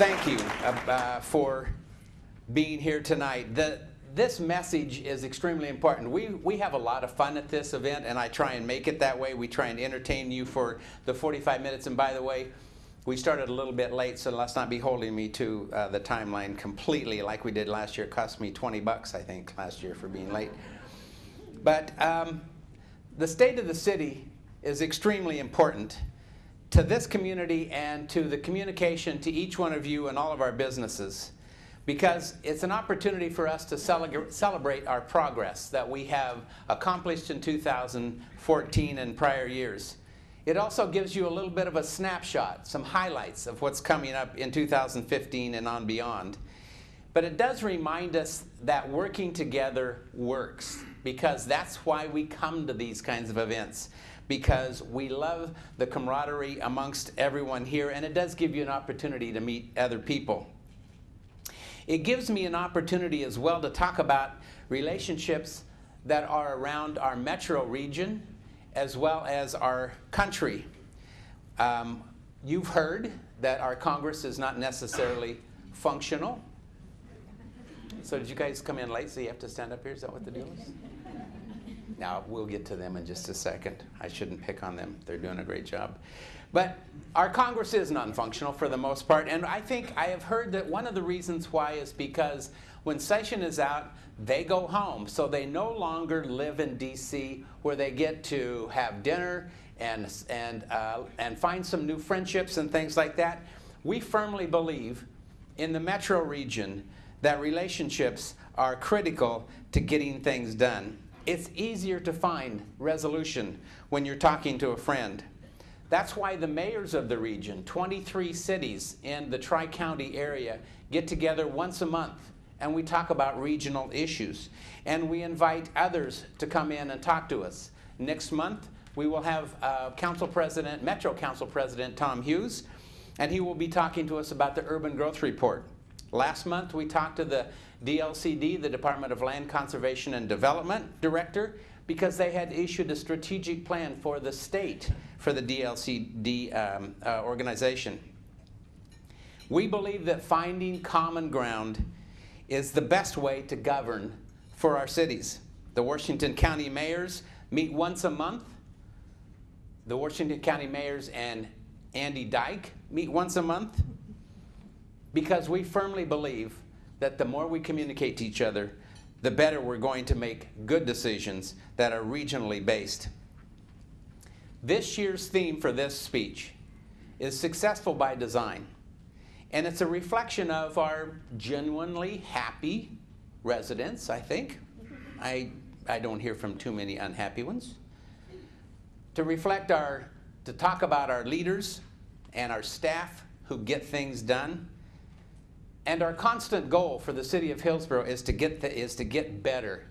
thank you for being here tonight. This message is extremely important. We have a lot of fun at this event, and I try and make it that way. We try and entertain you for the 45 minutes. And by the way, we started a little bit late, so let's not be holding me to the timeline completely like we did last year. It cost me $20, I think, last year for being late. But the state of the city is extremely important to this community and to the communication to each one of you and all of our businesses, because it's an opportunity for us to celebrate our progress that we have accomplished in 2014 and prior years. It also gives you a little bit of a snapshot, some highlights of what's coming up in 2015 and on beyond. But it does remind us that working together works, because that's why we come to these kinds of events, because we love the camaraderie amongst everyone here, and it does give you an opportunity to meet other people. It gives me an opportunity as well to talk about relationships that are around our metro region as well as our country. You've heard that our Congress is not necessarily functional. So did you guys come in late, so you have to stand up here? Is that what the deal is? Now, we'll get to them in just a second. I shouldn't pick on them. They're doing a great job. But our Congress is non-functional for the most part, and I think I have heard that one of the reasons why is because when session is out, they go home. So they no longer live in D.C. where they get to have dinner and find some new friendships and things like that. We firmly believe in the metro region that relationships are critical to getting things done. It's easier to find resolution when you're talking to a friend. That's why the mayors of the region, 23 cities in the Tri-County area, get together once a month, and we talk about regional issues. And we invite others to come in and talk to us. Next month, we will have Metro Council President Tom Hughes, and he will be talking to us about the Urban Growth Report. Last month, we talked to the DLCD, the Department of Land Conservation and Development Director, because they had issued a strategic plan for the state for the DLCD organization. We believe that finding common ground is the best way to govern for our cities. The Washington County mayors meet once a month. The Washington County mayors and Andy Dyke meet once a month, because we firmly believe that the more we communicate to each other, the better we're going to make good decisions that are regionally based. This year's theme for this speech is Successful by Design, and it's a reflection of our genuinely happy residents, I think. I don't hear from too many unhappy ones. To talk about our leaders and our staff who get things done. And our constant goal for the city of Hillsboro is to get better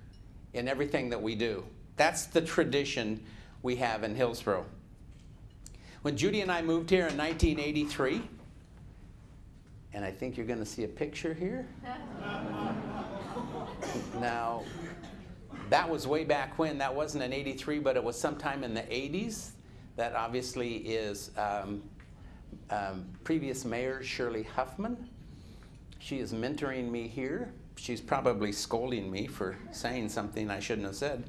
in everything that we do. That's the tradition we have in Hillsboro. When Judy and I moved here in 1983, and I think you're going to see a picture here. Now, that was way back when. That wasn't in '83, but it was sometime in the '80s. That obviously is previous Mayor Shirley Huffman. She is mentoring me here. She's probably scolding me for saying something I shouldn't have said.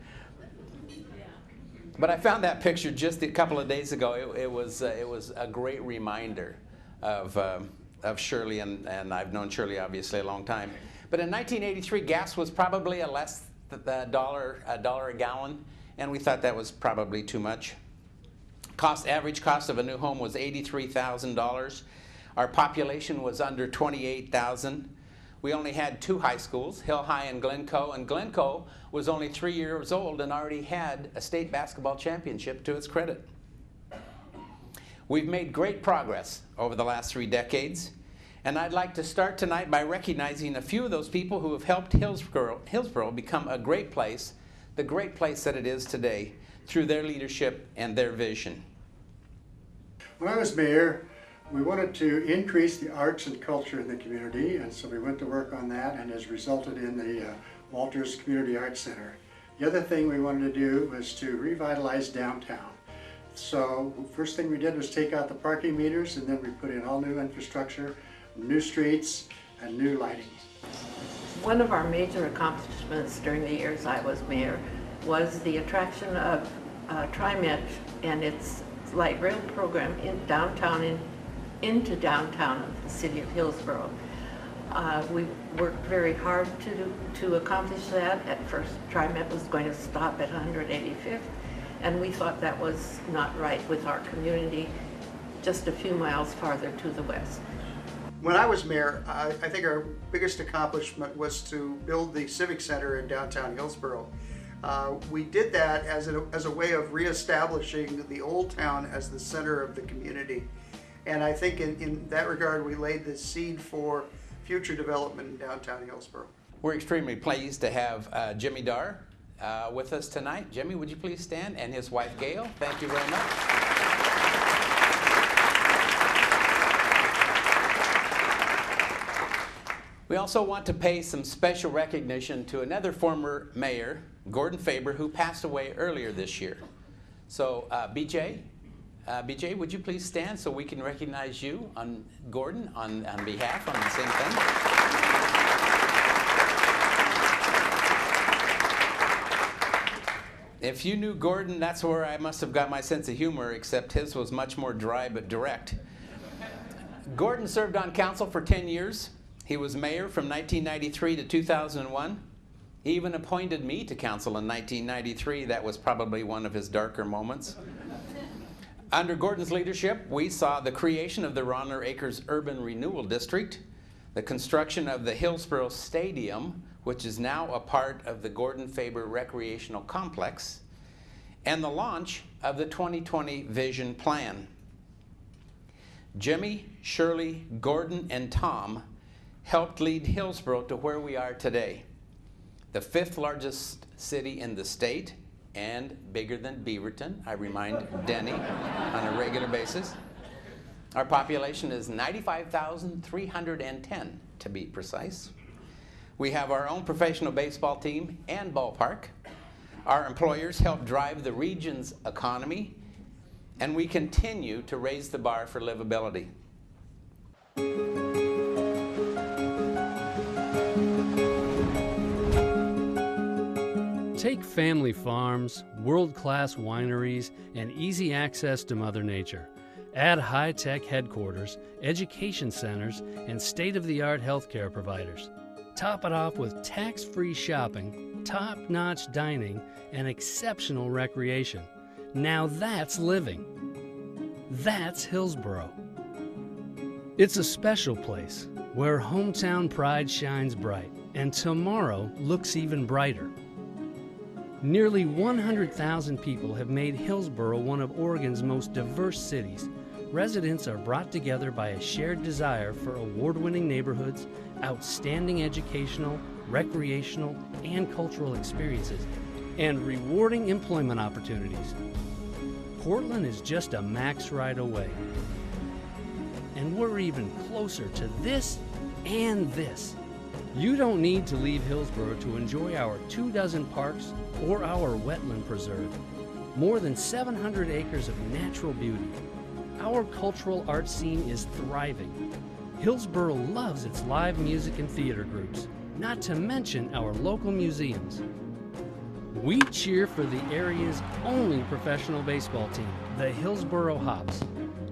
But I found that picture just a couple of days ago. It was a great reminder of Shirley, and I've known Shirley obviously a long time. But in 1983, gas was probably a dollar a gallon, and we thought that was probably too much. Average cost of a new home was $83,000. Our population was under 28,000. We only had 2 high schools, Hill High and Glencoe was only 3 years old and already had a state basketball championship to its credit. We've made great progress over the last 3 decades, and I'd like to start tonight by recognizing a few of those people who have helped Hillsboro become a great place, the great place that it is today, through their leadership and their vision. When I was mayor, we wanted to increase the arts and culture in the community, and so we went to work on that, and has resulted in the Walters Community Arts Center. The other thing we wanted to do was to revitalize downtown. So first thing we did was take out the parking meters, and then we put in all new infrastructure. new streets, and new lighting. One of our major accomplishments during the years I was mayor was the attraction of TriMet and its light rail program into downtown of the city of Hillsboro. We worked very hard to accomplish that. At first, TriMet was going to stop at 185th, and we thought that was not right with our community just a few miles farther to the west. When I was mayor, I think our biggest accomplishment was to build the Civic Center in downtown Hillsboro. We did that as a way of reestablishing the old town as the center of the community. And I think in that regard, we laid the seed for future development in downtown Hillsboro. We're extremely pleased to have Jimmy Darr with us tonight. Jimmy, would you please stand? And his wife, Gail. Thank you very much. We also want to pay some special recognition to another former mayor, Gordon Faber, who passed away earlier this year. So, BJ, would you please stand so we can recognize you on Gordon on behalf on the same thing? If you knew Gordon, that's where I must have got my sense of humor, except his was much more dry but direct. Gordon served on council for 10 years. He was mayor from 1993 to 2001. He even appointed me to council in 1993. That was probably one of his darker moments. Under Gordon's leadership, we saw the creation of the Ronner Acres Urban Renewal District, the construction of the Hillsboro Stadium, which is now a part of the Gordon Faber Recreational Complex, and the launch of the 2020 Vision Plan. Jimmy, Shirley, Gordon, and Tom helped lead Hillsboro to where we are today, the 5th largest city in the state and bigger than Beaverton, I remind Denny on a regular basis. Our population is 95,310 to be precise. We have our own professional baseball team and ballpark. Our employers help drive the region's economy, and we continue to raise the bar for livability. Take family farms, world-class wineries, and easy access to Mother Nature. Add high-tech headquarters, education centers, and state-of-the-art healthcare providers. Top it off with tax-free shopping, top-notch dining, and exceptional recreation. Now that's living. That's Hillsboro. It's a special place where hometown pride shines bright and tomorrow looks even brighter. Nearly 100,000 people have made Hillsboro one of Oregon's most diverse cities. Residents are brought together by a shared desire for award-winning neighborhoods, outstanding educational, recreational, and cultural experiences, and rewarding employment opportunities. Portland is just a max ride away. And we're even closer to this and this. You don't need to leave Hillsboro to enjoy our 24 parks or our wetland preserve. More than 700 acres of natural beauty. Our cultural arts scene is thriving. Hillsboro loves its live music and theater groups, not to mention our local museums. We cheer for the area's only professional baseball team, the Hillsboro Hops.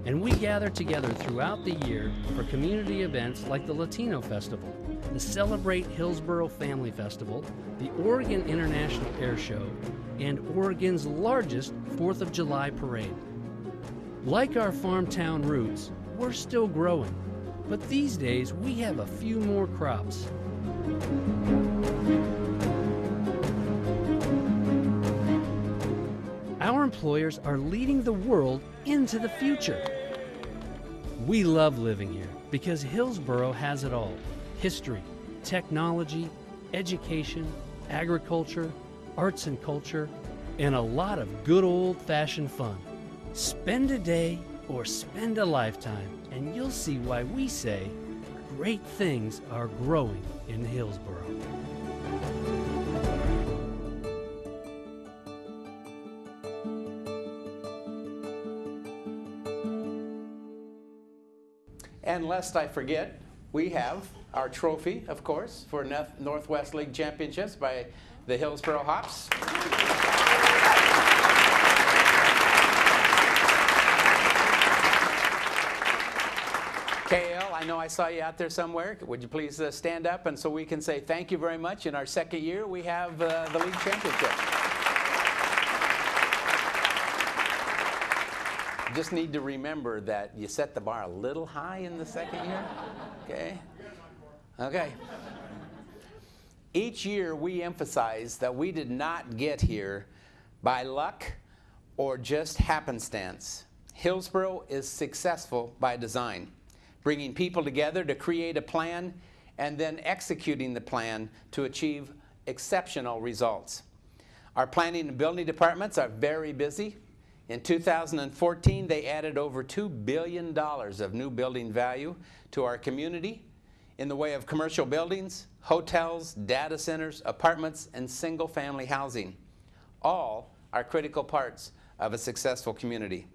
And we gather together throughout the year for community events like the Latino Festival, the Celebrate Hillsboro Family Festival, the Oregon International Air Show, and Oregon's largest 4th of July parade. Like our farm town roots, we're still growing, but these days we have a few more crops. Our employers are leading the world into the future. We love living here because Hillsboro has it all: history, technology, education, agriculture, arts and culture, and a lot of good old-fashioned fun. Spend a day or spend a lifetime, and you'll see why we say great things are growing in Hillsboro. And lest I forget, we have our trophy, of course, for Northwest League Championships by the Hillsboro Hops. KL, I know I saw you out there somewhere. Would you please stand up, and so we can say thank you very much. In our second year, we have the league championship. Just need to remember that you set the bar a little high in the second year. Okay? Okay. Each year we emphasize that we did not get here by luck or just happenstance. Hillsboro is successful by design, bringing people together to create a plan and then executing the plan to achieve exceptional results. Our planning and building departments are very busy. In 2014, they added over $2 billion of new building value to our community in the way of commercial buildings, hotels, data centers, apartments, and single-family housing. All are critical parts of a successful community.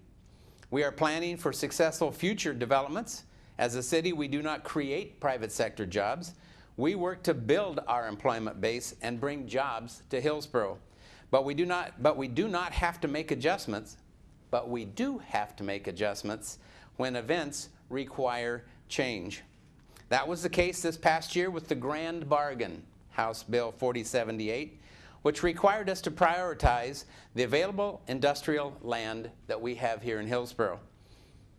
We are planning for successful future developments. As a city, we do not create private sector jobs. We work to build our employment base and bring jobs to Hillsboro. But we do not have to make adjustments. But we do have to make adjustments when events require change. That was the case this past year with the Grand Bargain, House Bill 4078, which required us to prioritize the available industrial land that we have here in Hillsboro.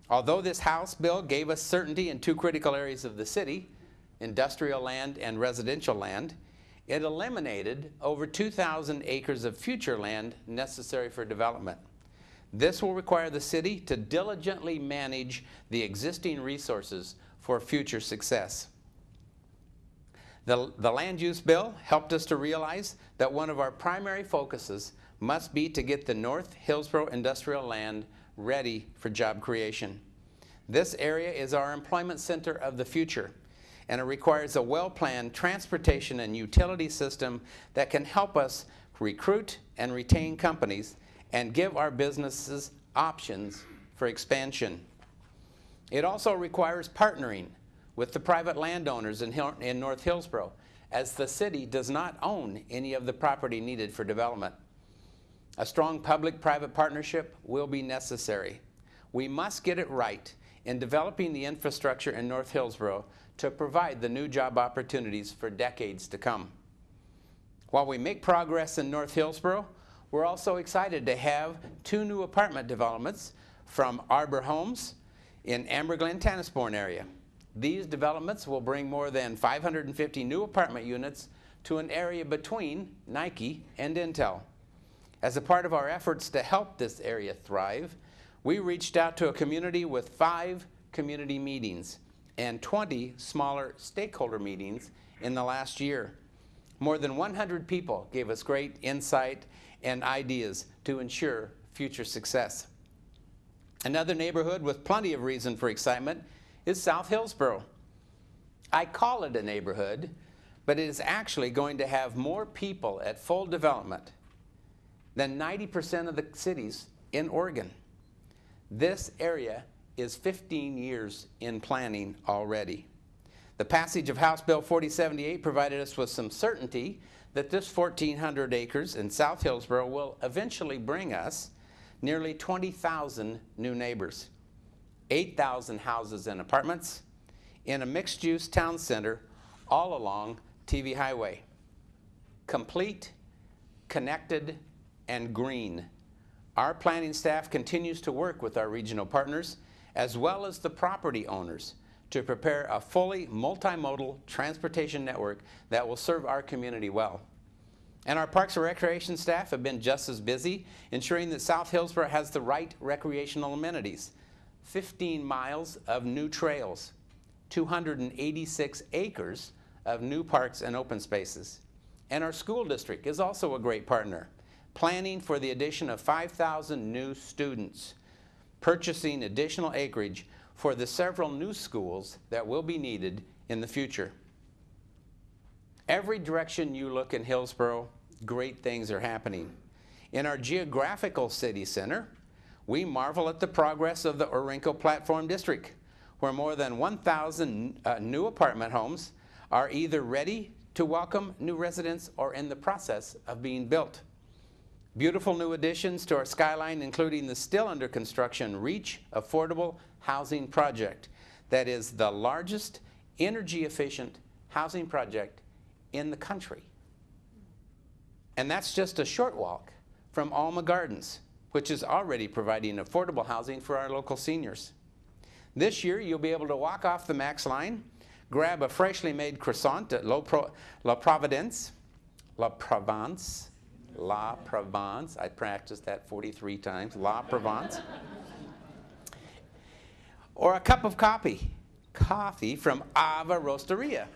Although this House bill gave us certainty in two critical areas of the city, industrial land and residential land, it eliminated over 2,000 acres of future land necessary for development. This will require the city to diligently manage the existing resources for future success. The land use bill helped us to realize that one of our primary focuses must be to get the North Hillsboro industrial land ready for job creation. This area is our employment center of the future, and it requires a well-planned transportation and utility system that can help us recruit and retain companies and give our businesses options for expansion. It also requires partnering with the private landowners in North Hillsboro, as the city does not own any of the property needed for development. A strong public-private partnership will be necessary. We must get it right in developing the infrastructure in North Hillsboro to provide the new job opportunities for decades to come. While we make progress in North Hillsboro, we're also excited to have 2 new apartment developments from Arbor Homes in Amber Glen, Tannisbourne area. These developments will bring more than 550 new apartment units to an area between Nike and Intel. As a part of our efforts to help this area thrive, we reached out to a community with 5 community meetings and 20 smaller stakeholder meetings in the last year. More than 100 people gave us great insight and ideas to ensure future success. Another neighborhood with plenty of reason for excitement is South Hillsboro. I call it a neighborhood, but it is actually going to have more people at full development than 90% of the cities in Oregon. This area is 15 years in planning already. The passage of House Bill 4078 provided us with some certainty that this 1,400 acres in South Hillsboro will eventually bring us nearly 20,000 new neighbors, 8,000 houses and apartments in a mixed-use town center all along TV Highway. Complete, connected, and green. Our planning staff continues to work with our regional partners as well as the property owners to prepare a fully multimodal transportation network that will serve our community well. And our Parks and Recreation staff have been just as busy ensuring that South Hillsboro has the right recreational amenities. 15 miles of new trails, 286 acres of new parks and open spaces. And our school district is also a great partner, planning for the addition of 5,000 new students, purchasing additional acreage for the several new schools that will be needed in the future. Every direction you look in Hillsboro, great things are happening. In our geographical city center, we marvel at the progress of the Orinco Platform District, where more than 1,000 new apartment homes are either ready to welcome new residents or in the process of being built. Beautiful new additions to our skyline, including the still under construction Reach Affordable Housing Project, that is the largest energy efficient housing project in the country. And that's just a short walk from Alma Gardens, which is already providing affordable housing for our local seniors. This year, you'll be able to walk off the Max line, grab a freshly made croissant at La Provence, I practiced that 43 times, La Provence, or a cup of coffee from Ava Roasteria.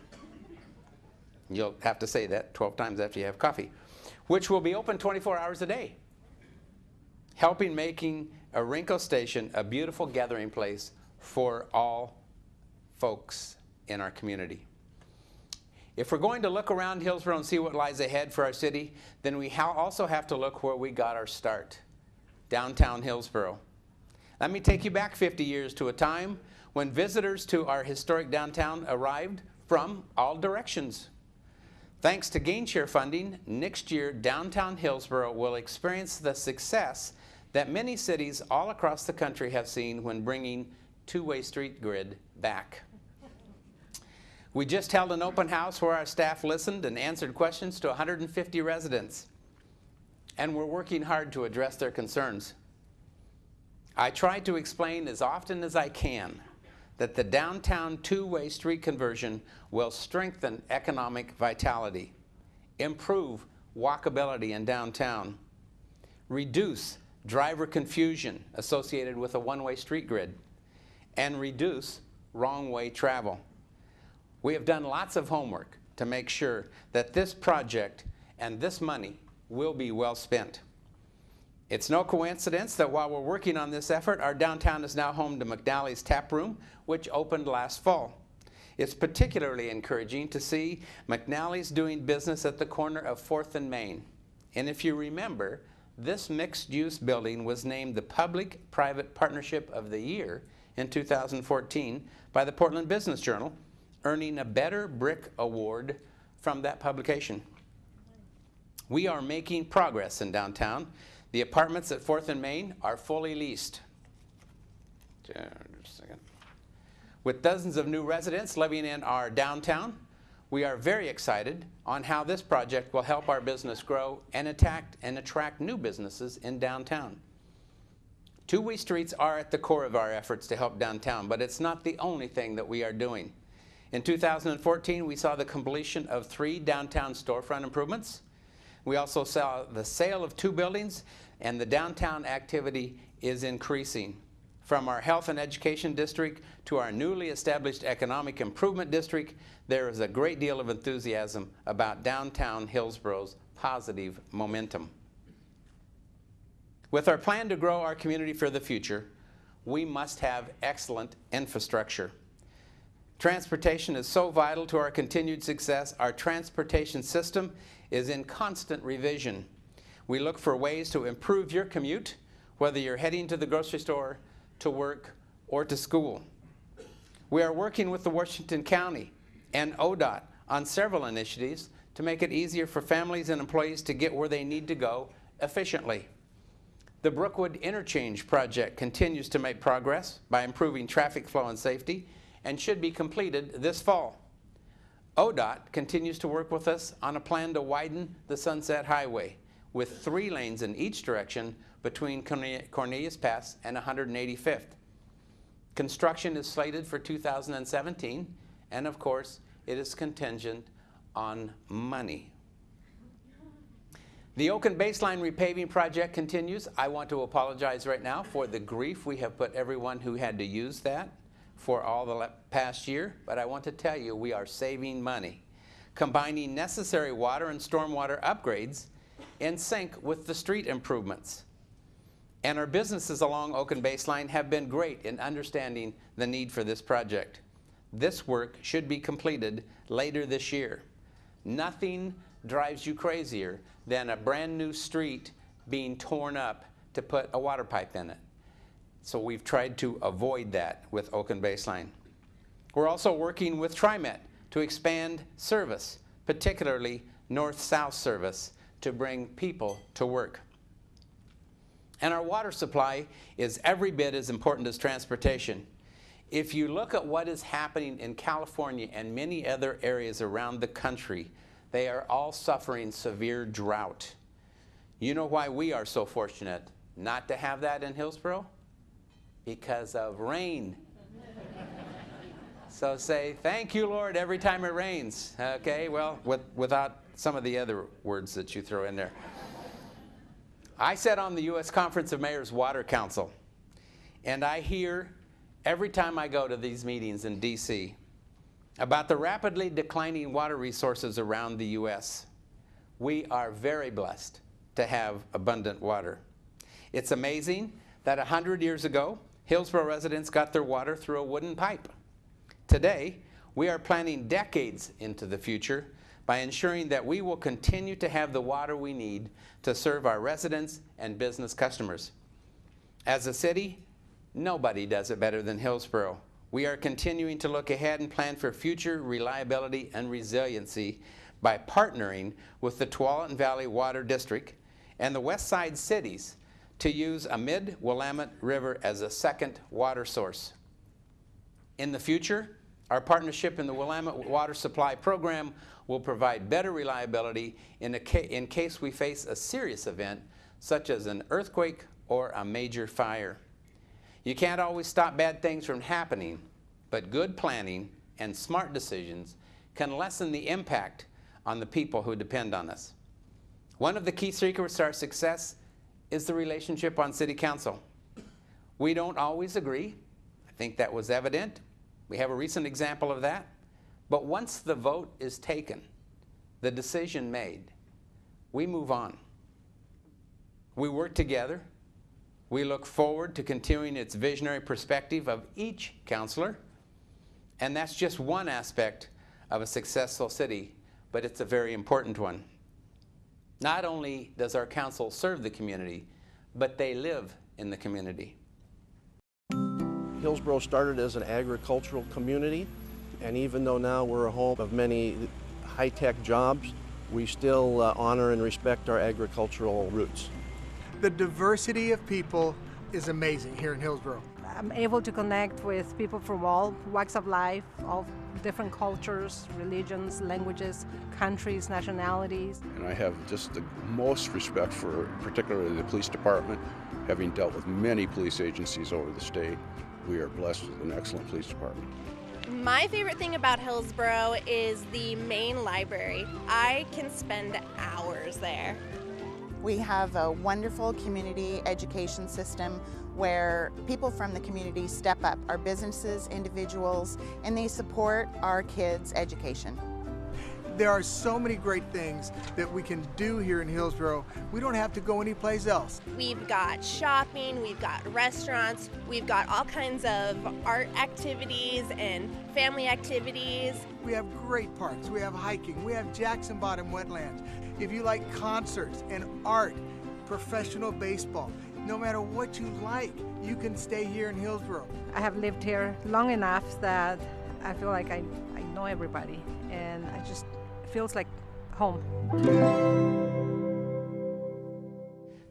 You'll have to say that 12 times after you have coffee, which will be open 24 hours a day, helping making Orinco Station a beautiful gathering place for all folks in our community. If we're going to look around Hillsboro and see what lies ahead for our city, then we also have to look where we got our start, downtown Hillsboro. Let me take you back 50 years to a time when visitors to our historic downtown arrived from all directions. Thanks to gain-share funding, next year downtown Hillsboro will experience the success that many cities all across the country have seen when bringing two-way street grid back. We just held an open house where our staff listened and answered questions to 150 residents, and we're working hard to address their concerns. I try to explain as often as I can that the downtown two-way street conversion will strengthen economic vitality, improve walkability in downtown, reduce driver confusion associated with a one-way street grid, and reduce wrong-way travel. We have done lots of homework to make sure that this project and this money will be well spent. It's no coincidence that while we're working on this effort, our downtown is now home to McNally's Tap Room, which opened last fall. It's particularly encouraging to see McNally's doing business at the corner of 4th and Main. And if you remember, this mixed-use building was named the Public-Private Partnership of the Year in 2014 by the Portland Business Journal, earning a Better Brick Award from that publication. We are making progress in downtown. The apartments at 4th and Main are fully leased. Just a second. With dozens of new residents living in our downtown, we are very excited on how this project will help our business grow and attract new businesses in downtown. Two-way streets are at the core of our efforts to help downtown, but it's not the only thing that we are doing. In 2014, we saw the completion of 3 downtown storefront improvements. We also saw the sale of 2 buildings, and the downtown activity is increasing. From our health and education district to our newly established economic improvement district, there is a great deal of enthusiasm about downtown Hillsboro's positive momentum. With our plan to grow our community for the future, we must have excellent infrastructure. Transportation is so vital to our continued success. Our transportation system is in constant revision. We look for ways to improve your commute, whether you're heading to the grocery store, to work, or to school. We are working with the Washington County and ODOT on several initiatives to make it easier for families and employees to get where they need to go efficiently. The Brookwood Interchange project continues to make progress by improving traffic flow and safety and should be completed this fall. ODOT continues to work with us on a plan to widen the Sunset Highway with 3 lanes in each direction between Cornelius Pass and 185th. Construction is slated for 2017, and of course, it is contingent on money. The Oak and Baseline repaving project continues. I want to apologize right now for the grief we have put everyone who had to use that for all the past year, but I want to tell you we are saving money, combining necessary water and stormwater upgrades in sync with the street improvements. And our businesses along Oak and Baseline have been great in understanding the need for this project. This work should be completed later this year. Nothing drives you crazier than a brand new street being torn up to put a water pipe in it. So we've tried to avoid that with Oak and Baseline. We're also working with TriMet to expand service, particularly north-south service, to bring people to work. And our water supply is every bit as important as transportation. If you look at what is happening in California and many other areas around the country, they are all suffering severe drought. You know why we are so fortunate not to have that in Hillsboro? Because of rain. So say, thank you, Lord, every time it rains. Okay, well, without some of the other words that you throw in there. I sat on the U.S. Conference of Mayors Water Council, and I hear every time I go to these meetings in D.C. about the rapidly declining water resources around the U.S. We are very blessed to have abundant water. It's amazing that 100 years ago, Hillsboro residents got their water through a wooden pipe. Today, we are planning decades into the future by ensuring that we will continue to have the water we need to serve our residents and business customers. As a city, nobody does it better than Hillsboro. We are continuing to look ahead and plan for future reliability and resiliency by partnering with the Tualatin Valley Water District and the West Side cities to use a mid-Willamette River as a second water source. In the future, our partnership in the Willamette Water Supply Program will provide better reliability in case we face a serious event such as an earthquake or a major fire. You can't always stop bad things from happening, but good planning and smart decisions can lessen the impact on the people who depend on us. One of the key secrets to our success is the relationship on City Council. We don't always agree. I think that was evident. We have a recent example of that. But once the vote is taken, the decision made, we move on. We work together. We look forward to continuing its visionary perspective of each councilor. And that's just one aspect of a successful city, but it's a very important one. Not only does our council serve the community, but they live in the community. Hillsboro started as an agricultural community, and even though now we're a home of many high-tech jobs, we still honor and respect our agricultural roots. The diversity of people is amazing here in Hillsboro. I'm able to connect with people from all walks of life, all different cultures, religions, languages, countries, nationalities. And I have just the most respect for particularly the police department, having dealt with many police agencies over the state. We are blessed with an excellent police department. My favorite thing about Hillsboro is the main library. I can spend hours there. We have a wonderful community education system where people from the community step up, our businesses, individuals, and they support our kids' education. There are so many great things that we can do here in Hillsboro. We don't have to go anyplace else. We've got shopping, we've got restaurants, we've got all kinds of art activities and family activities. We have great parks, we have hiking, we have Jackson Bottom wetlands. If you like concerts and art, professional baseball, no matter what you like, you can stay here in Hillsboro. I have lived here long enough that I feel like I know everybody, and I just feels like home.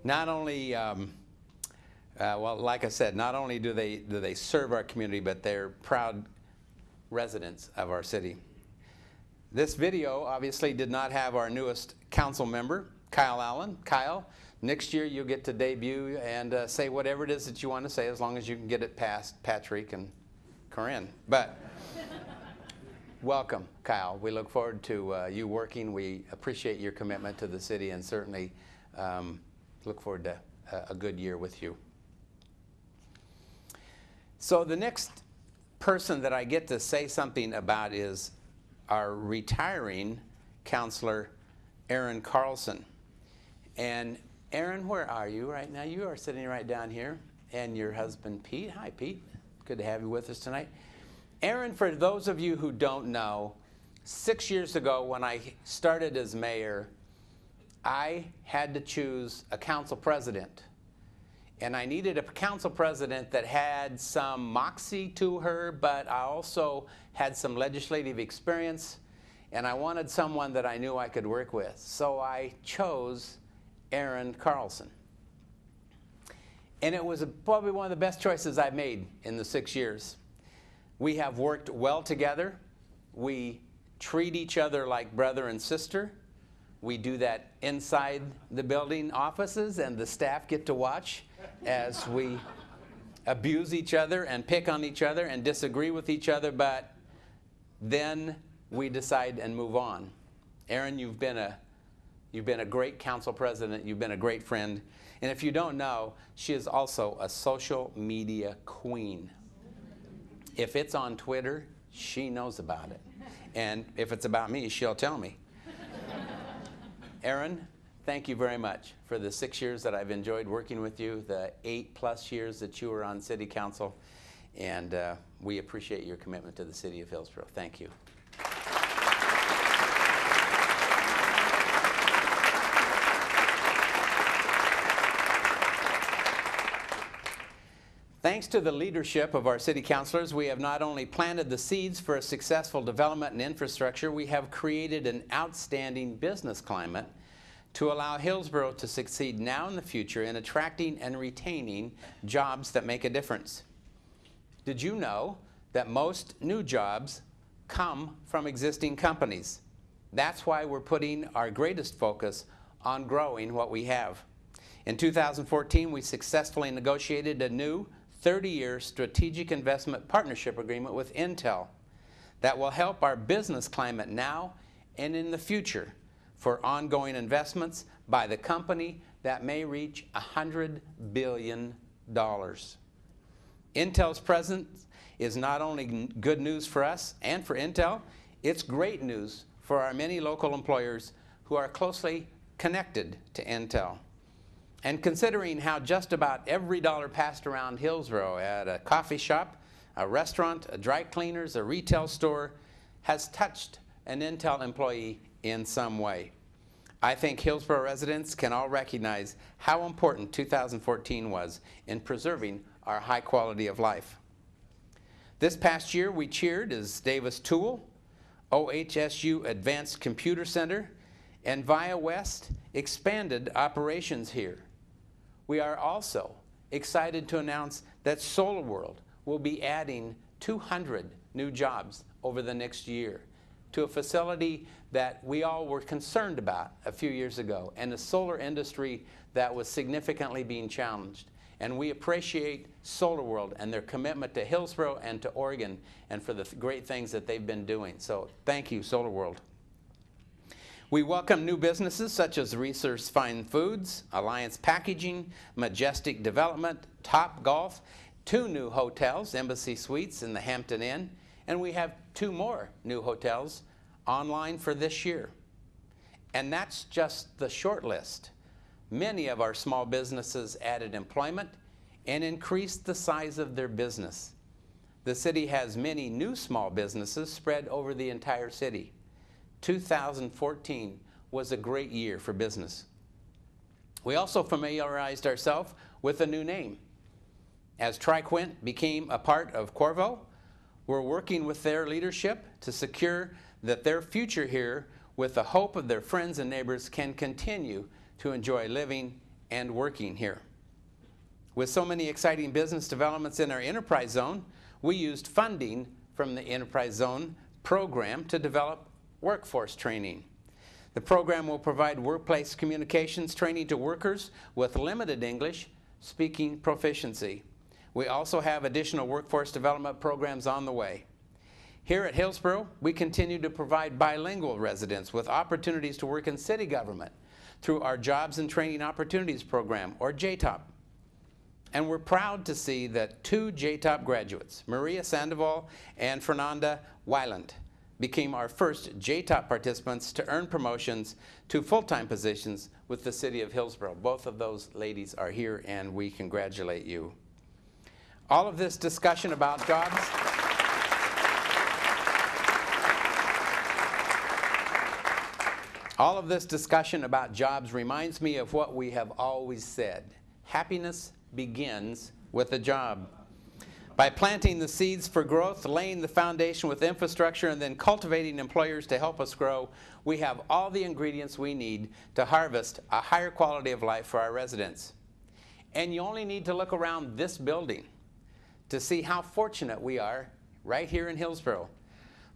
Not only, well, like I said, not only do they serve our community, but they're proud residents of our city. This video obviously did not have our newest council member, Kyle Allen. Kyle, next year you'll get to debut and say whatever it is that you want to say, as long as you can get it past Patrick and Corinne. But welcome, Kyle. We look forward to you working. We appreciate your commitment to the city, and certainly look forward to a good year with you. So the next person that I get to say something about is our retiring Councilor Aaron Carlson. And Aaron, where are you right now? You are sitting right down here. And your husband, Pete. Hi, Pete. Good to have you with us tonight. Aaron, for those of you who don't know, 6 years ago when I started as mayor, I had to choose a council president. And I needed a council president that had some moxie to her, but I also had some legislative experience, and I wanted someone that I knew I could work with. So I chose Aaron Carlson. And it was probably one of the best choices I've made in the 6 years. We have worked well together. We treat each other like brother and sister. We do that inside the building offices, and the staff get to watch as we abuse each other and pick on each other and disagree with each other, but then we decide and move on. Aaron, you've been a great council president. You've been a great friend. And if you don't know, she is also a social media queen. If it's on Twitter, she knows about it. And if it's about me, she'll tell me. Aaron, thank you very much for the 6 years that I've enjoyed working with you, the 8+ years that you were on City Council, and we appreciate your commitment to the City of Hillsboro. Thank you. Thanks to the leadership of our city councilors, we have not only planted the seeds for a successful development and infrastructure, we have created an outstanding business climate to allow Hillsboro to succeed now and in the future in attracting and retaining jobs that make a difference. Did you know that most new jobs come from existing companies? That's why we're putting our greatest focus on growing what we have. In 2014, we successfully negotiated a new 30-year strategic investment partnership agreement with Intel that will help our business climate now and in the future for ongoing investments by the company that may reach $100 billion. Intel's presence is not only good news for us and for Intel, it's great news for our many local employers who are closely connected to Intel. And considering how just about every dollar passed around Hillsboro at a coffee shop, a restaurant, a dry cleaners, a retail store has touched an Intel employee in some way, I think Hillsboro residents can all recognize how important 2014 was in preserving our high quality of life. This past year, we cheered as Davis Tool, OHSU Advanced Computer Center, and Via West expanded operations here. We are also excited to announce that Solar World will be adding 200 new jobs over the next year to a facility that we all were concerned about a few years ago, and a solar industry that was significantly being challenged. And we appreciate Solar World and their commitment to Hillsboro and to Oregon and for the great things that they've been doing. So thank you, Solar World. We welcome new businesses such as Research Fine Foods, Alliance Packaging, Majestic Development, Top Golf, 2 new hotels, Embassy Suites and the Hampton Inn, and we have 2 more new hotels online for this year. And that's just the short list. Many of our small businesses added employment and increased the size of their business. The city has many new small businesses spread over the entire city. 2014 was a great year for business. We also familiarized ourselves with a new name. As TriQuint became a part of Corvo, we're working with their leadership to secure that their future here, with the hope of their friends and neighbors, can continue to enjoy living and working here. With so many exciting business developments in our Enterprise Zone, we used funding from the Enterprise Zone program to develop workforce training. The program will provide workplace communications training to workers with limited English speaking proficiency. We also have additional workforce development programs on the way. Here at Hillsboro, we continue to provide bilingual residents with opportunities to work in city government through our Jobs and Training Opportunities Program, or JTOP. And we're proud to see that 2 JTOP graduates, Maria Sandoval and Fernanda Weiland, became our first JTOP participants to earn promotions to full-time positions with the City of Hillsboro. Both of those ladies are here, and we congratulate you. All of this discussion about jobs reminds me of what we have always said. Happiness begins with a job. By planting the seeds for growth, laying the foundation with infrastructure, and then cultivating employers to help us grow, we have all the ingredients we need to harvest a higher quality of life for our residents. And you only need to look around this building to see how fortunate we are right here in Hillsboro.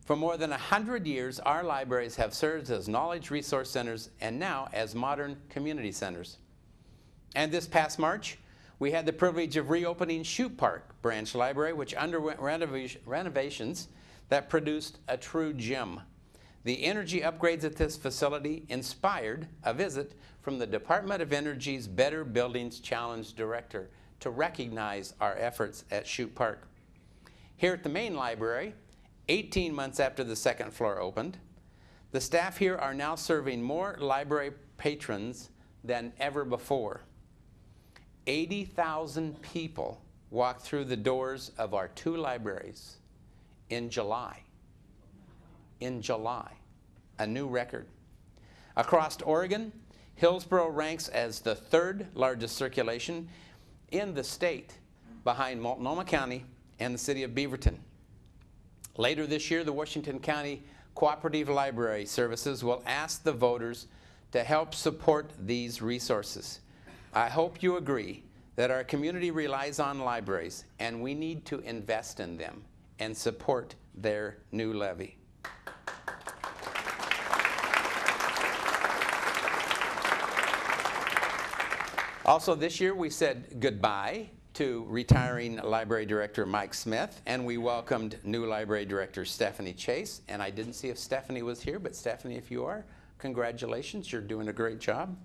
For more than 100 years, our libraries have served as knowledge resource centers and now as modern community centers. And this past March, we had the privilege of reopening Shute Park Branch Library, which underwent renovations that produced a true gem. The energy upgrades at this facility inspired a visit from the Department of Energy's Better Buildings Challenge Director to recognize our efforts at Shute Park. Here at the main library, 18 months after the second floor opened, the staff here are now serving more library patrons than ever before. 80,000 people walked through the doors of our 2 libraries in July. In July, a new record. Across Oregon, Hillsboro ranks as the 3rd largest circulation in the state, behind Multnomah County and the city of Beaverton. Later this year, the Washington County Cooperative Library Services will ask the voters to help support these resources. I hope you agree that our community relies on libraries, and we need to invest in them and support their new levy. Also this year, we said goodbye to retiring Library Director Mike Smith, and we welcomed new Library Director Stephanie Chase. And I didn't see if Stephanie was here, but Stephanie, if you are, congratulations, you're doing a great job.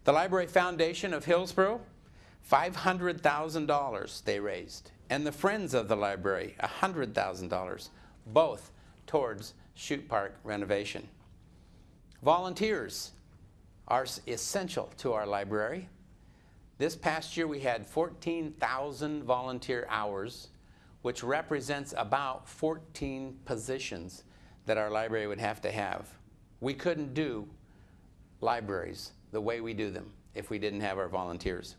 The Library Foundation of Hillsboro, $500,000 they raised, and the Friends of the Library, $100,000, both towards Shute Park renovation. Volunteers are essential to our library. This past year we had 14,000 volunteer hours, which represents about 14 positions that our library would have to have. We couldn't do libraries the way we do them if we didn't have our volunteers.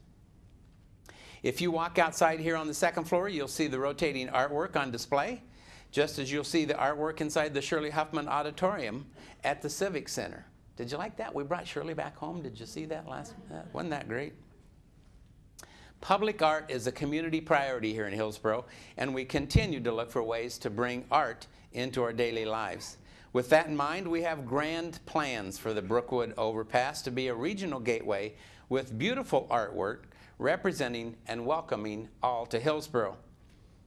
If you walk outside here on the 2nd floor, you'll see the rotating artwork on display, just as you'll see the artwork inside the Shirley Huffman Auditorium at the Civic Center. Did you like that? We brought Shirley back home. Did you see that wasn't that great? Public art is a community priority here in Hillsboro, and we continue to look for ways to bring art into our daily lives. With that in mind, we have grand plans for the Brookwood Overpass to be a regional gateway with beautiful artwork representing and welcoming all to Hillsboro.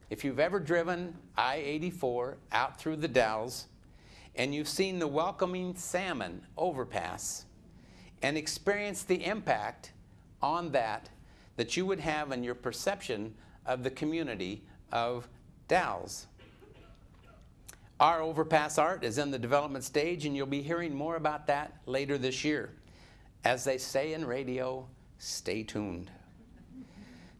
If you've ever driven I-84 out through the Dalles and you've seen the welcoming salmon overpass and experienced the impact on that you would have in your perception of the community of Dalles. Our overpass art is in the development stage, and you'll be hearing more about that later this year. As they say in radio, stay tuned.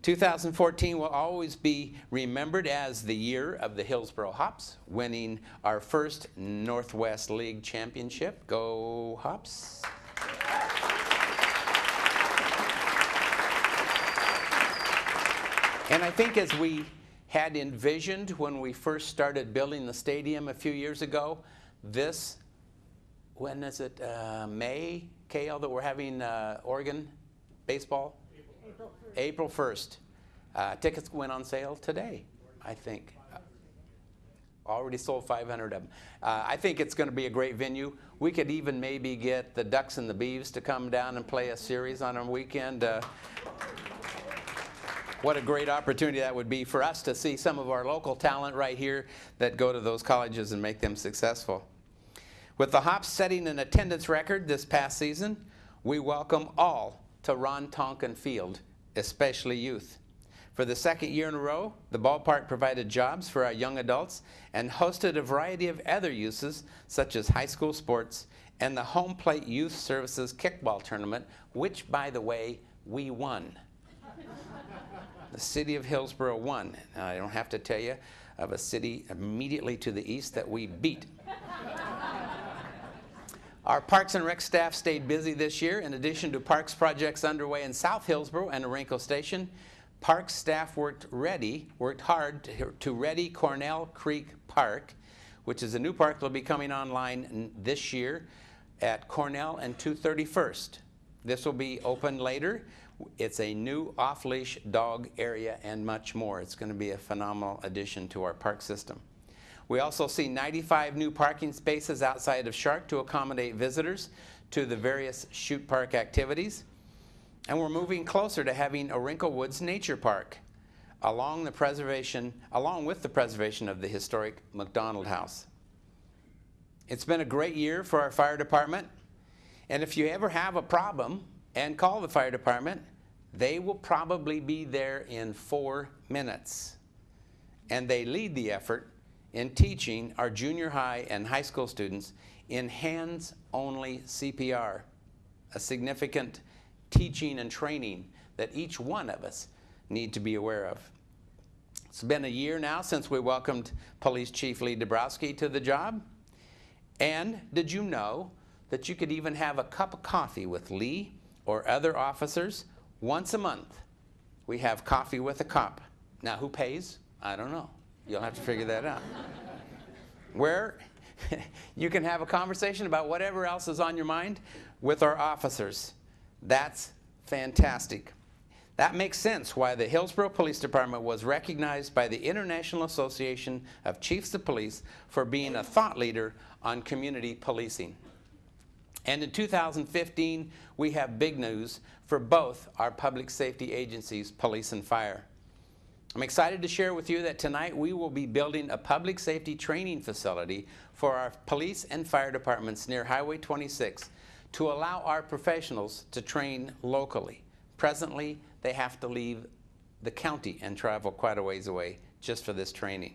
2014 will always be remembered as the year of the Hillsboro Hops, winning our first Northwest League championship. Go Hops! And I think as we had envisioned when we first started building the stadium a few years ago, when is it, May, KL, that we're having Oregon baseball? April 1st. Tickets went on sale today, I think. Already sold 500 of them. I think it's going to be a great venue. We could even maybe get the Ducks and the Beavs to come down and play a series on a weekend. What a great opportunity that would be for us to see some of our local talent right here that go to those colleges and make them successful. With the Hops setting an attendance record this past season, we welcome all to Ron Tonkin Field, especially youth. For the 2nd year in a row, the ballpark provided jobs for our young adults and hosted a variety of other uses, such as high school sports and the Home Plate Youth Services Kickball Tournament, which, by the way, we won. The city of Hillsboro won. Now, I don't have to tell you of a city immediately to the east that we beat. Our Parks and Rec staff stayed busy this year. In addition to parks projects underway in South Hillsboro and Orenco Station, Park staff worked hard to ready Cornell Creek Park, which is a new park that will be coming online this year at Cornell and 231st. This will be open later. It's a new off-leash dog area and much more. It's going to be a phenomenal addition to our park system. We also see 95 new parking spaces outside of Shark to accommodate visitors to the various Shoot Park activities. And we're moving closer to having a Wrinkle Woods Nature Park, along with the preservation of the historic McDonald House. It's been a great year for our fire department, and if you ever have a problem and call the fire department, they will probably be there in 4 minutes. And they lead the effort in teaching our junior high and high school students in hands-only CPR, a significant teaching and training that each one of us need to be aware of. It's been a year now since we welcomed Police Chief Lee Dabrowski to the job. And did you know that you could even have a cup of coffee with Lee or other officers once a month? We have coffee with a cop. Now, who pays? I don't know. You'll have to figure that out. Where you can have a conversation about whatever else is on your mind with our officers. That's fantastic. That makes sense why the Hillsboro Police Department was recognized by the International Association of Chiefs of Police for being a thought leader on community policing. And in 2015, we have big news for both our public safety agencies, police and fire. I'm excited to share with you that tonight we will be building a public safety training facility for our police and fire departments near Highway 26 to allow our professionals to train locally. Presently, they have to leave the county and travel quite a ways away just for this training.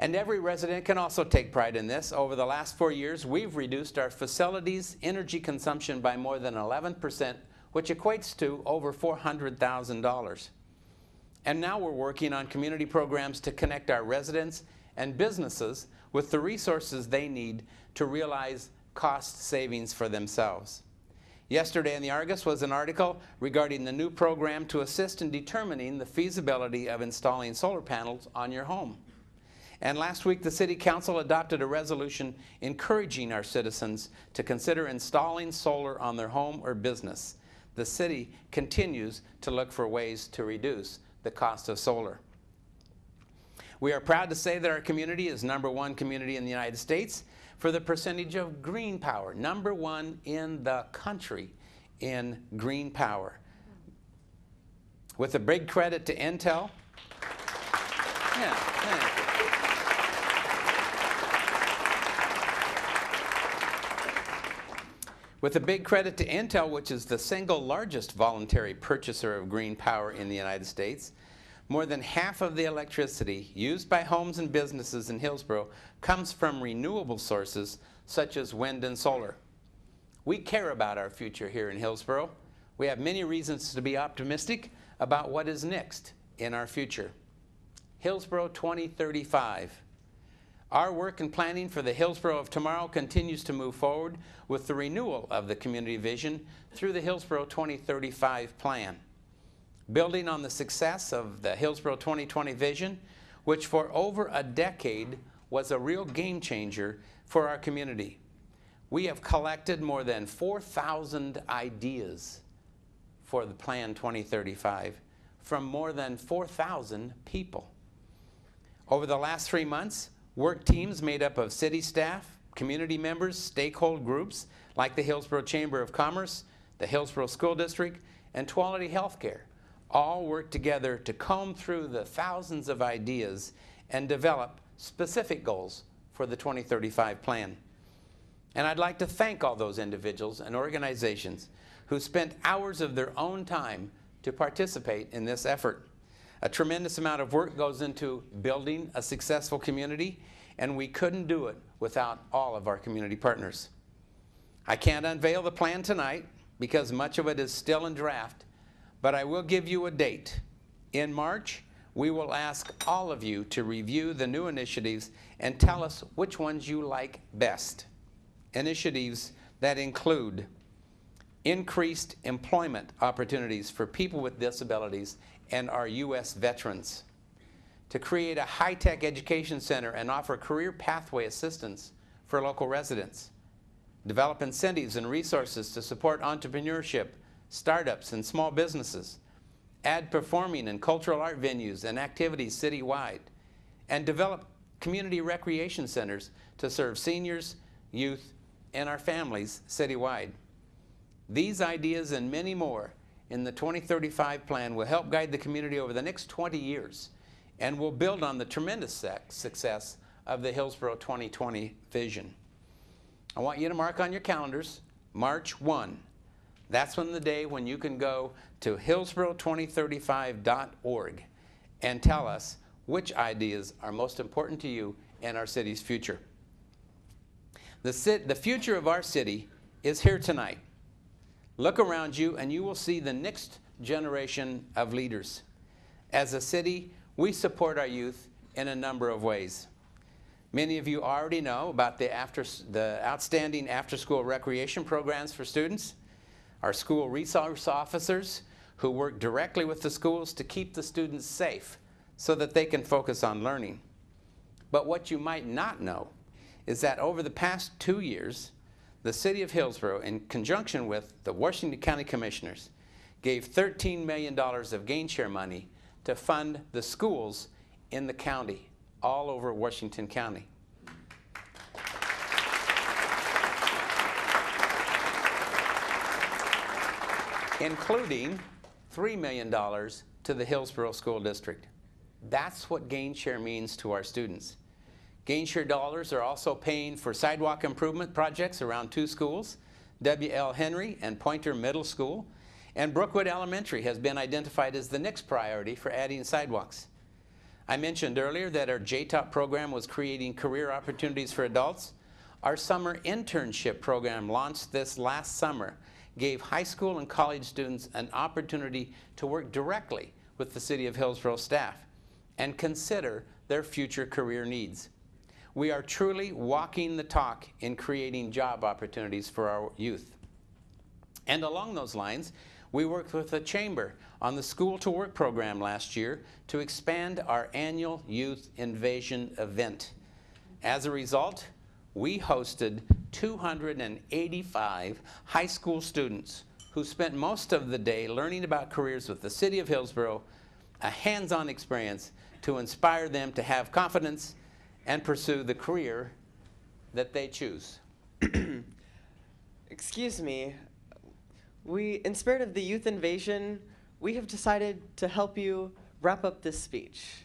And every resident can also take pride in this. Over the last 4 years, we've reduced our facilities' energy consumption by more than 11%, which equates to over $400,000. And now we're working on community programs to connect our residents and businesses with the resources they need to realize cost savings for themselves. Yesterday in the Argus was an article regarding the new program to assist in determining the feasibility of installing solar panels on your home. And last week, the City Council adopted a resolution encouraging our citizens to consider installing solar on their home or business. The city continues to look for ways to reduce the cost of solar. We are proud to say that our community is #1 community in the United States for the percentage of green power, #1 in the country in green power. With a big credit to Intel. Yeah, thanks. With a big credit to Intel, which is the single largest voluntary purchaser of green power in the United States, more than half of the electricity used by homes and businesses in Hillsboro comes from renewable sources such as wind and solar. We care about our future here in Hillsboro. We have many reasons to be optimistic about what is next in our future. Hillsboro 2035. Our work and planning for the Hillsboro of tomorrow continues to move forward with the renewal of the community vision through the Hillsboro 2035 plan. Building on the success of the Hillsboro 2020 vision, which for over a decade was a real game changer for our community. We have collected more than 4,000 ideas for the Plan 2035 from more than 4,000 people. Over the last 3 months, work teams made up of city staff, community members, stakeholder groups like the Hillsboro Chamber of Commerce, the Hillsboro School District, and Quality Healthcare all worked together to comb through the thousands of ideas and develop specific goals for the 2035 plan. And I'd like to thank all those individuals and organizations who spent hours of their own time to participate in this effort. A tremendous amount of work goes into building a successful community, and we couldn't do it without all of our community partners. I can't unveil the plan tonight because much of it is still in draft, but I will give you a date. In March, we will ask all of you to review the new initiatives and tell us which ones you like best. Initiatives that include increased employment opportunities for people with disabilities and our U.S. veterans, to create a high-tech education center and offer career pathway assistance for local residents, develop incentives and resources to support entrepreneurship, startups, and small businesses, add performing and cultural art venues and activities citywide, and develop community recreation centers to serve seniors, youth, and our families citywide. These ideas and many more in the 2035 plan will help guide the community over the next 20 years and will build on the tremendous success of the Hillsboro 2020 vision. I want you to mark on your calendars March 1. That's the day when you can go to hillsboro2035.org and tell us which ideas are most important to you and our city's future. The future of our city is here tonight. Look around you and you will see the next generation of leaders. As a city, we support our youth in a number of ways. Many of you already know about the outstanding after-school recreation programs for students, our school resource officers who work directly with the schools to keep the students safe so that they can focus on learning. But what you might not know is that over the past 2 years, the City of Hillsboro, in conjunction with the Washington County Commissioners, gave $13 million of gain share money to fund the schools in the county, all over Washington County. Including $3 million to the Hillsboro School District. That's what gain share means to our students. Gain share dollars are also paying for sidewalk improvement projects around 2 schools, W.L. Henry and Pointer Middle School, and Brookwood Elementary has been identified as the next priority for adding sidewalks. I mentioned earlier that our JTOP program was creating career opportunities for adults. Our summer internship program, launched this last summer, gave high school and college students an opportunity to work directly with the City of Hillsboro staff and consider their future career needs. We are truly walking the talk in creating job opportunities for our youth. And along those lines, we worked with the Chamber on the School to Work program last year to expand our annual Youth Invasion event. As a result, we hosted 285 high school students who spent most of the day learning about careers with the City of Hillsboro, a hands-on experience to inspire them to have confidence and pursue the career that they choose. Excuse me. In spirit of the youth invasion, we have decided to help you wrap up this speech.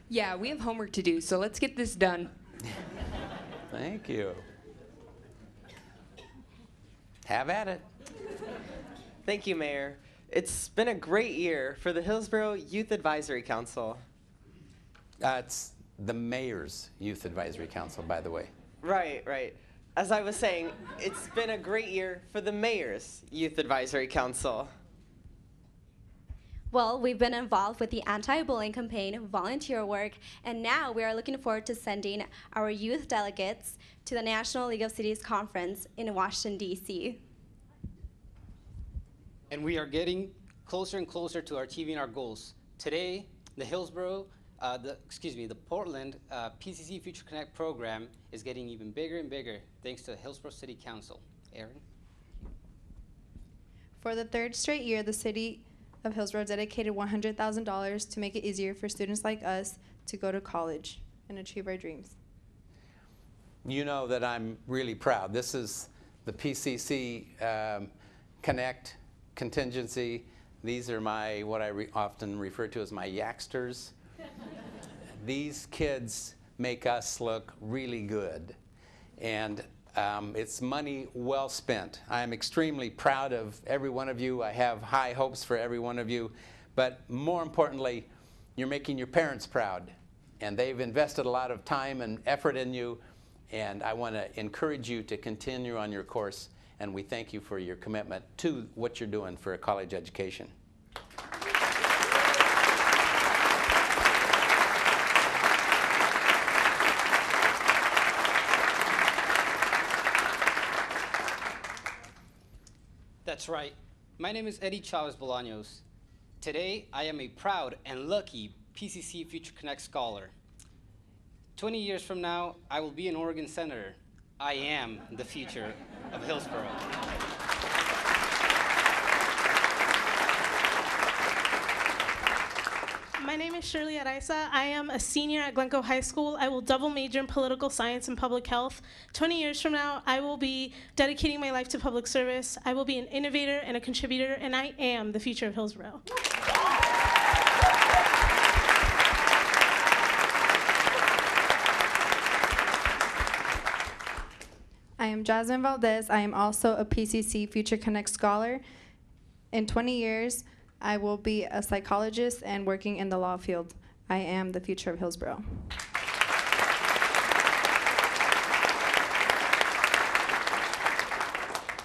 Yeah, we have homework to do, so let's get this done. Thank you. Have at it. Thank you, Mayor. It's been a great year for the Hillsboro Youth Advisory Council. It's the Mayor's Youth Advisory Council, by the way. Right. As I was saying, it's been a great year for the Mayor's Youth Advisory Council. Well, we've been involved with the anti-bullying campaign, volunteer work, and now we are looking forward to sending our youth delegates to the National League of Cities Conference in Washington, D.C. And we are getting closer and closer to achieving our goals. Today, the the Portland PCC Future Connect program is getting even bigger and bigger thanks to the Hillsboro City Council. Erin? For the 3rd straight year, the City of Hillsboro dedicated $100,000 to make it easier for students like us to go to college and achieve our dreams. You know that I'm really proud. This is the PCC Connect contingency. These are what I often refer to as my Yaksters. These kids make us look really good, and it's money well spent. I'm extremely proud of every one of you. I have high hopes for every one of you, but more importantly, you're making your parents proud, and they've invested a lot of time and effort in you, and I want to encourage you to continue on your course, and we thank you for your commitment to what you're doing for a college education. That's right. My name is Eddie Chavez Bolaños. Today, I am a proud and lucky PCC Future Connect Scholar. 20 years from now, I will be an Oregon Senator. I am the future of Hillsboro. My name is Shirley Araiza. I am a senior at Glencoe High School. I will double major in political science and public health. 20 years from now, I will be dedicating my life to public service. I will be an innovator and a contributor, and I am the future of Hillsboro. I am Jasmine Valdez. I am also a PCC Future Connect Scholar. In 20 years, I will be a psychologist and working in the law field. I am the future of Hillsboro.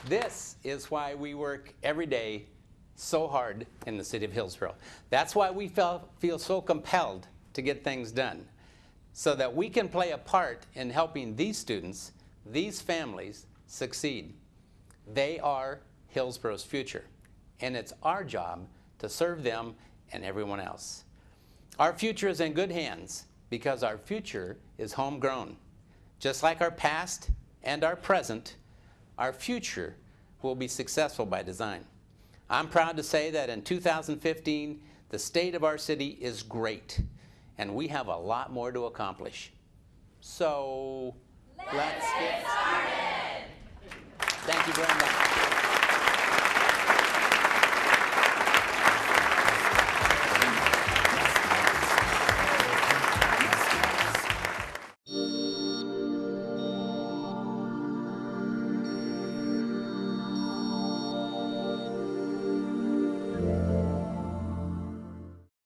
This is why we work every day so hard in the city of Hillsboro. That's why we feel so compelled to get things done, so that we can play a part in helping these students, these families, succeed. They are Hillsboro's future, and it's our job to serve them and everyone else. Our future is in good hands because our future is homegrown. Just like our past and our present, our future will be successful by design. I'm proud to say that in 2015, the state of our city is great, and we have a lot more to accomplish. So, let's get started. Thank you very much.